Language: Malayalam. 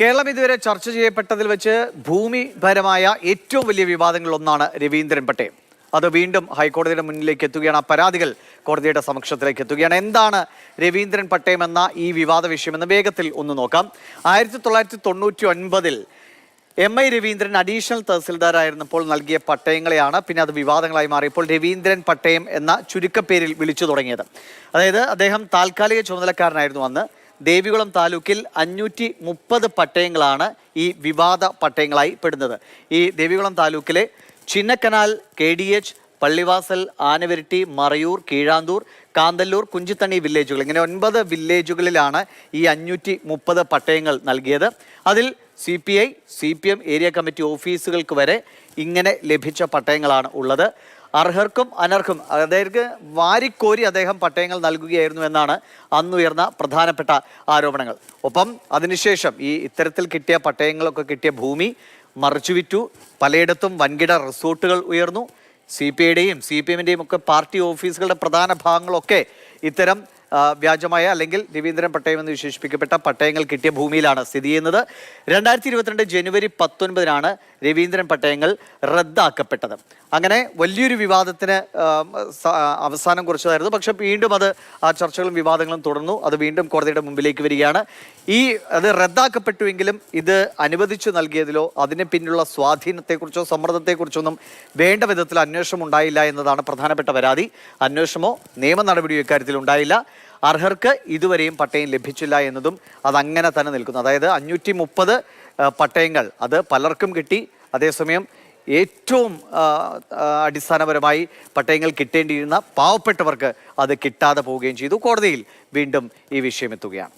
കേരളം ഇതുവരെ ചർച്ച ചെയ്യപ്പെട്ടതിൽ വെച്ച് ഭൂമിപരമായ ഏറ്റവും വലിയ വിവാദങ്ങളിലൊന്നാണ് രവീന്ദ്രൻ പട്ടേം. അത് വീണ്ടും ഹൈക്കോടതിയുടെ മുന്നിലേക്ക് എത്തുകയാണ്. ആ പരാതികൾ കോടതിയുടെ സമക്ഷത്തിലേക്ക് എത്തുകയാണ്. എന്താണ് രവീന്ദ്രൻ പട്ടേം എന്ന ഈ വിവാദ വിഷയമെന്ന് വേഗത്തിൽ ഒന്ന് നോക്കാം. 1999 MI രവീന്ദ്രൻ അഡീഷണൽ തഹസിൽദാരായിരുന്നപ്പോൾ നൽകിയ പട്ടയങ്ങളെയാണ് പിന്നെ അത് വിവാദങ്ങളായി മാറിയപ്പോൾ രവീന്ദ്രൻ പട്ടേം എന്ന ചുരുക്കപ്പേരിൽ വിളിച്ചു തുടങ്ങിയത്. അതായത് അദ്ദേഹം താൽക്കാലിക ചുമതലക്കാരനായിരുന്നു അന്ന്. ദേവികുളം താലൂക്കിൽ 530 പട്ടയങ്ങളാണ് ഈ വിവാദ പട്ടയങ്ങളായി പെടുന്നത്. ഈ ദേവികുളം താലൂക്കിലെ ചിന്നക്കനാൽ, KDH, പള്ളിവാസൽ, ആനവിരട്ടി, മറയൂർ, കീഴാന്തൂർ, കാന്തല്ലൂർ, കുഞ്ചിത്തണ്ണി വില്ലേജുകൾ, ഇങ്ങനെ 9 വില്ലേജുകളിലാണ് ഈ 530 പട്ടയങ്ങൾ നൽകിയത്. അതിൽ CPI, CPM ഏരിയ കമ്മിറ്റി ഓഫീസുകൾക്ക് വരെ ഇങ്ങനെ ലഭിച്ച പട്ടയങ്ങളാണ് ഉള്ളത്. അർഹർക്കും അനർഹും അതായത് വാരിക്കോരി അദ്ദേഹം പട്ടയങ്ങൾ നൽകുകയായിരുന്നു എന്നാണ് അന്നുയർന്ന പ്രധാനപ്പെട്ട ആരോപണങ്ങൾ. ഒപ്പം അതിനുശേഷം ഈ ഇത്തരത്തിൽ കിട്ടിയ പട്ടയങ്ങളൊക്കെ കിട്ടിയ ഭൂമി മറിച്ചുവിറ്റു. പലയിടത്തും വൻകിട റിസോർട്ടുകൾ ഉയർന്നു. CPIയുടെയും CPMൻ്റെയും ഒക്കെ പാർട്ടി ഓഫീസുകളുടെ പ്രധാന ഭാഗങ്ങളൊക്കെ ഇത്തരം വ്യാജമായ അല്ലെങ്കിൽ രവീന്ദ്രൻ പട്ടയം എന്ന് വിശേഷിപ്പിക്കപ്പെട്ട പട്ടയങ്ങൾ കിട്ടിയ ഭൂമിയിലാണ് സ്ഥിതി ചെയ്യുന്നത്. 2022 ജനുവരി 19 രവീന്ദ്രൻ പട്ടയങ്ങൾ റദ്ദാക്കപ്പെട്ടത്. അങ്ങനെ വലിയൊരു വിവാദത്തിന് അവസാനം കുറിച്ചതായിരുന്നു. പക്ഷെ വീണ്ടും ആ ചർച്ചകളും വിവാദങ്ങളും തുടർന്നു. അത് വീണ്ടും കോടതിയുടെ മുമ്പിലേക്ക് വരികയാണ്. അത് റദ്ദാക്കപ്പെട്ടുവെങ്കിലും ഇത് അനുവദിച്ചു നൽകിയതിലോ അതിന് പിന്നിലുള്ള സ്വാധീനത്തെക്കുറിച്ചോ സമ്മർദ്ദത്തെക്കുറിച്ചോ ഒന്നും വേണ്ട വിധത്തിൽ അന്വേഷണം ഉണ്ടായില്ല എന്നതാണ് പ്രധാനപ്പെട്ട പരാതി. അന്വേഷണമോ നിയമ നടപടിയോ ഇക്കാര്യത്തിൽ ഉണ്ടായില്ല. അർഹർക്ക് ഇതുവരെയും പട്ടയം ലഭിച്ചില്ല എന്നതും അതങ്ങനെ തന്നെ നിൽക്കുന്നു. അതായത് 530 പട്ടയങ്ങൾ അത് പലർക്കും കിട്ടി. അതേസമയം ഏറ്റവും അടിസ്ഥാനപരമായി പട്ടയങ്ങൾ കിട്ടേണ്ടിയിരുന്ന പാവപ്പെട്ടവർക്ക് അത് കിട്ടാതെ പോവുകയും ചെയ്തു. കോടതിയിൽ വീണ്ടും ഈ വിഷയം എത്തുകയാണ്.